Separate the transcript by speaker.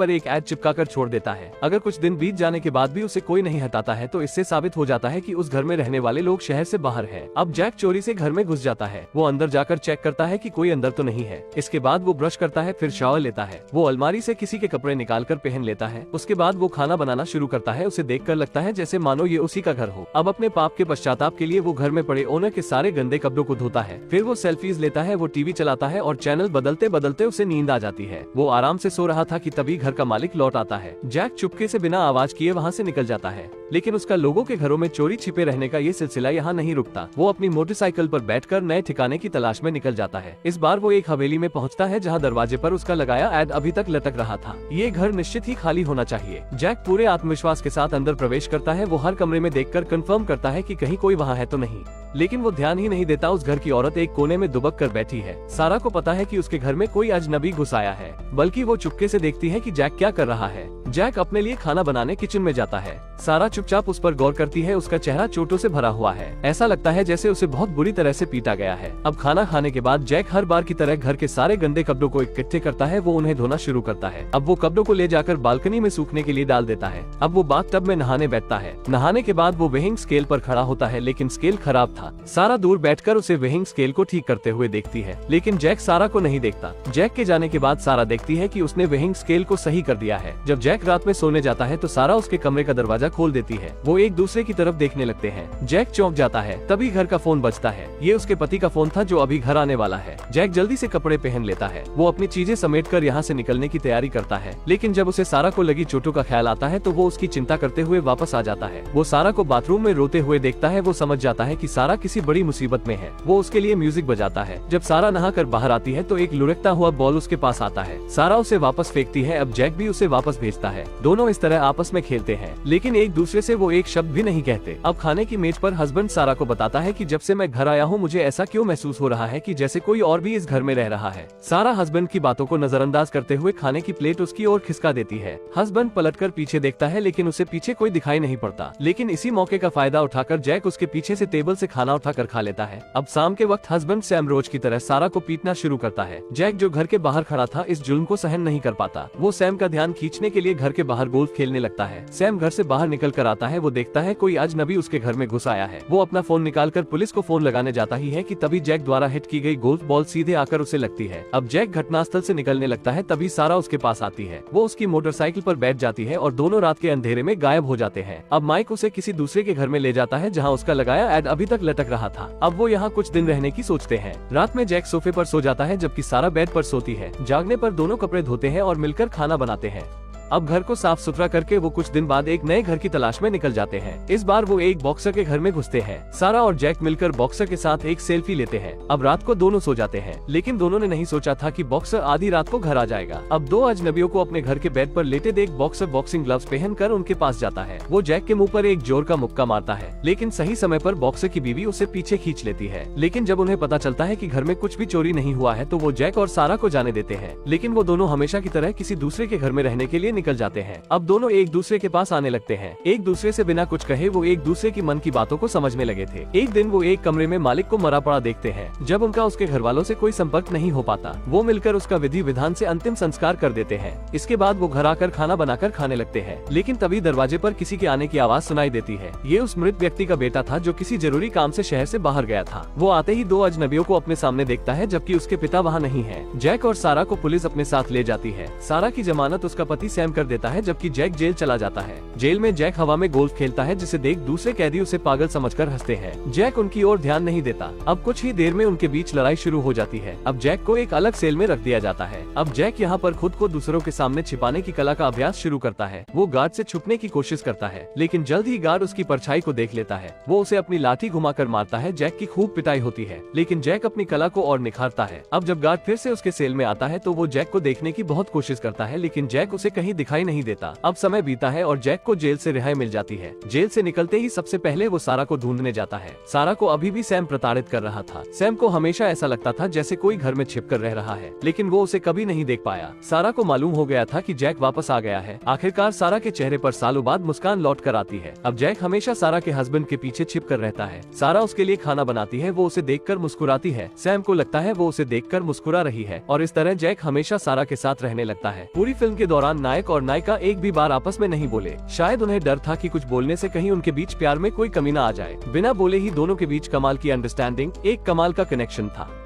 Speaker 1: पर एक एड चिपका कर छोड़ देता है। अगर कुछ दिन बीत जाने के बाद भी उसे कोई नहीं हटाता है तो इससे साबित हो जाता है कि उस घर में रहने वाले लोग शहर से बाहर हैं। अब जैक चोरी से घर में घुस जाता है। वो अंदर जाकर चेक करता है कि कोई अंदर तो नहीं है। इसके बाद वो ब्रश करता है, फिर शावर लेता है। वो अलमारी से किसी के कपड़े निकाल कर पहन लेता है। उसके बाद वो खाना बनाना शुरू करता है। उसे देखकर लगता है जैसे मानो ये उसी का घर हो। अब अपने पाप के पश्चाताप के लिए वो घर में पड़े ओनर के सारे गंदे कपड़ों को धोता है। फिर वो सेल्फीज लेता है। वो टीवी चलाता है और चैनल बदलते बदलते उसे नींद आ जाती है। वो आराम से सो रहा था कि तभी घर का मालिक लौट आता है। जैक चुपके से बिना आवाज किए वहाँ से निकल जाता है, लेकिन उसका लोगों के घरों में चोरी छिपे रहने का ये सिलसिला यहाँ नहीं रुकता। वो अपनी मोटरसाइकिल पर बैठकर नए ठिकाने की तलाश में निकल जाता है। इस बार वो एक हवेली में पहुँचता है जहाँ दरवाजे पर उसका लगाया एड अभी तक लटक रहा था। ये घर निश्चित ही खाली होना चाहिए। जैक पूरे आत्मविश्वास के साथ अंदर प्रवेश करता है। वो हर कमरे में देखकर कंफर्म करता है कि कहीं कोई वहाँ है तो नहीं, लेकिन वो ध्यान ही नहीं देता उस घर की औरत एक कोने में दुबक कर बैठी है। सारा को पता है कि उसके घर में कोई अजनबी घुस आया है, बल्कि वो चुपके से देखती है कि जैक क्या कर रहा है। जैक अपने लिए खाना बनाने किचन में जाता है। सारा चुपचाप उस पर गौर करती है। उसका चेहरा चोटों से भरा हुआ है। ऐसा लगता है जैसे उसे बहुत बुरी तरह से पीटा गया है। अब खाना खाने के बाद जैक हर बार की तरह घर के सारे गंदे कपड़ों को इकट्ठे करता है। वो उन्हें धोना शुरू करता है। अब वो कपड़ों को ले जाकर बालकनी में सूखने के लिए डाल देता है। अब वो बाथ टब में नहाने बैठता है। नहाने के बाद वो वेइंग स्केल पर खड़ा होता है, लेकिन स्केल खराब था। सारा दूर बैठकर उसे वेइंग स्केल को ठीक करते हुए देखती है, लेकिन जैक सारा को नहीं देखता। जैक के जाने के बाद सारा देखती है कि उसने वेइंग स्केल को सही कर दिया है। जब जैक रात में सोने जाता है तो सारा उसके कमरे का दरवाजा खोल देती है। वो एक दूसरे की तरफ देखने लगते हैं। जैक चौंक जाता है। तभी घर का फोन बजता है। ये उसके पति का फोन था जो अभी घर आने वाला है। जैक जल्दी से कपड़े पहन लेता है। वो अपनी चीजें समेटकर यहाँ से निकलने की तैयारी करता है, लेकिन जब उसे सारा को लगी चोटों का ख्याल आता है तो वो उसकी चिंता करते हुए वापस आ जाता है। वो सारा को बाथरूम में रोते हुए देखता है। वो समझ जाता है कि सारा किसी बड़ी मुसीबत में है। वो उसके लिए म्यूजिक बजाता है। जब सारा नहाकर बाहर आती है तो एक लुढ़कता हुआ बॉल उसके पास आता है। सारा उसे वापस फेंकती है। अब जैक भी उसे वापस भेजता है। दोनों इस तरह आपस में खेलते हैं, लेकिन एक दूसरे से वो एक शब्द भी नहीं कहते। अब खाने की मेज पर हस्बैंड सारा को बताता है कि जब से मैं घर आया हूँ मुझे ऐसा क्यों महसूस हो रहा है कि जैसे कोई और भी इस घर में रह रहा है। सारा हस्बैंड की बातों को नजरअंदाज करते हुए खाने की प्लेट उसकी ओर खिसका देती है। हस्बैंड पलटकर पीछे देखता है, लेकिन उसे पीछे कोई दिखाई नहीं पड़ता। लेकिन इसी मौके का फायदा उठाकर जैक उसके पीछे से टेबल से खाना उठाकर खा लेता है। अब शाम के वक्त हस्बैंड सैम रोज की तरह सारा को पीटना शुरू करता है। जैक जो घर के बाहर खड़ा था इस जुल्म को सहन नहीं कर पाता। वो सैम का ध्यान खींचने के लिए घर के बाहर गोल्फ खेलने लगता है। सैम घर से बाहर निकल कर आता है। वो देखता है कोई अजनबी उसके घर में घुस आया है। वो अपना फोन निकालकर पुलिस को फोन लगाने जाता ही है कि तभी जैक द्वारा हिट की गई गोल्फ बॉल सीधे आकर उसे लगती है। अब जैक घटनास्थल से निकलने लगता है, तभी सारा उसके पास आती है। वो उसकी मोटरसाइकिल पर बैठ जाती है और दोनों रात के अंधेरे में गायब हो जाते हैं। अब माइक उसे किसी दूसरे के घर में ले जाता है जहाँ उसका लगाया एड अभी तक लटक रहा था। अब वो यहाँ कुछ दिन रहने की सोचते हैं। रात में जैक सोफे पर सो जाता है जबकि सारा बेड पर सोती है। जागने पर दोनों कपड़े धोते हैं और मिलकर खाना बनाते हैं। अब घर को साफ सुथरा करके वो कुछ दिन बाद एक नए घर की तलाश में निकल जाते हैं। इस बार वो एक बॉक्सर के घर में घुसते हैं। सारा और जैक मिलकर बॉक्सर के साथ एक सेल्फी लेते हैं। अब रात को दोनों सो जाते हैं, लेकिन दोनों ने नहीं सोचा था कि बॉक्सर आधी रात को घर आ जाएगा। अब दो अजनबियों को अपने घर के बेड पर लेटे देख बॉक्सर बॉक्सिंग ग्लव्स पहनकर उनके पास जाता है। वो जैक के मुंह पर एक जोर का मुक्का मारता है, लेकिन सही समय पर बॉक्सर की बीवी उसे पीछे खींच लेती है। लेकिन जब उन्हें पता चलता है कि घर में कुछ भी चोरी नहीं हुआ है तो वो जैक और सारा को जाने देते हैं। लेकिन वो दोनों हमेशा की तरह किसी दूसरे के घर में रहने के लिए निकल जाते हैं। अब दोनों एक दूसरे के पास आने लगते हैं। एक दूसरे से बिना कुछ कहे वो एक दूसरे की मन की बातों को समझने लगे थे। एक दिन वो एक कमरे में मालिक को मरा पड़ा देखते हैं। जब उनका उसके घर वालों से कोई संपर्क नहीं हो पाता, वो मिलकर उसका विधि विधान से अंतिम संस्कार कर देते हैं। इसके बाद वो घर आकर खाना बनाकर खाने लगते हैं, लेकिन तभी दरवाजे पर किसी के आने की आवाज सुनाई देती है। ये उस मृत व्यक्ति का बेटा था जो किसी जरूरी काम से शहर से बाहर गया था। वो आते ही दो अजनबियों को अपने सामने देखता है, जबकि उसके पिता वहाँ नहीं है। जैक और सारा को पुलिस अपने साथ ले जाती है। सारा की जमानत उसका पति सैम कर देता है, जबकि जैक जेल चला जाता है। जेल में जैक हवा में गोल्फ खेलता है, जिसे देख दूसरे कैदी उसे पागल समझकर हंसते हैं। जैक उनकी ओर ध्यान नहीं देता। अब कुछ ही देर में उनके बीच लड़ाई शुरू हो जाती है। अब जैक को एक अलग सेल में रख दिया जाता है। अब जैक यहाँ पर खुद को दूसरों के सामने छिपाने की कला का अभ्यास शुरू करता है। वो गार्ड से छुपने की कोशिश करता है, लेकिन जल्द ही गार्ड उसकी परछाई को देख लेता है। वो उसे अपनी लाठी घुमाकर मारता है। जैक की खूब पिटाई होती है, लेकिन जैक अपनी कला को और निखारता है। अब जब गार्ड फिर से उसके सेल में आता है तो वो जैक को देखने की बहुत कोशिश करता है, लेकिन जैक उसे कहीं दिखाई नहीं देता। अब समय बीता है और जैक को जेल से रिहाई मिल जाती है। जेल से निकलते ही सबसे पहले वो सारा को ढूंढने जाता है। सारा को अभी भी सैम प्रताड़ित कर रहा था। सैम को हमेशा ऐसा लगता था जैसे कोई घर में छिपकर रह रहा है, लेकिन वो उसे कभी नहीं देख पाया। सारा को मालूम हो गया था कि जैक वापस आ गया है। आखिरकार सारा के चेहरे पर सालों बाद मुस्कान लौट कर आती है। अब जैक हमेशा सारा के हस्बैंड के पीछे छिप कर रहता है। सारा उसके लिए खाना बनाती है। वो उसे देखकर मुस्कुराती है। सैम को लगता है वो उसे देखकर मुस्कुरा रही है, और इस तरह जैक हमेशा सारा के साथ रहने लगता है। पूरी फिल्म के दौरान नायक नायक और नायिका एक भी बार आपस में नहीं बोले। शायद उन्हें डर था कि कुछ बोलने से कहीं उनके बीच प्यार में कोई कमी न आ जाए। बिना बोले ही दोनों के बीच कमाल की अंडरस्टैंडिंग, एक कमाल का कनेक्शन था।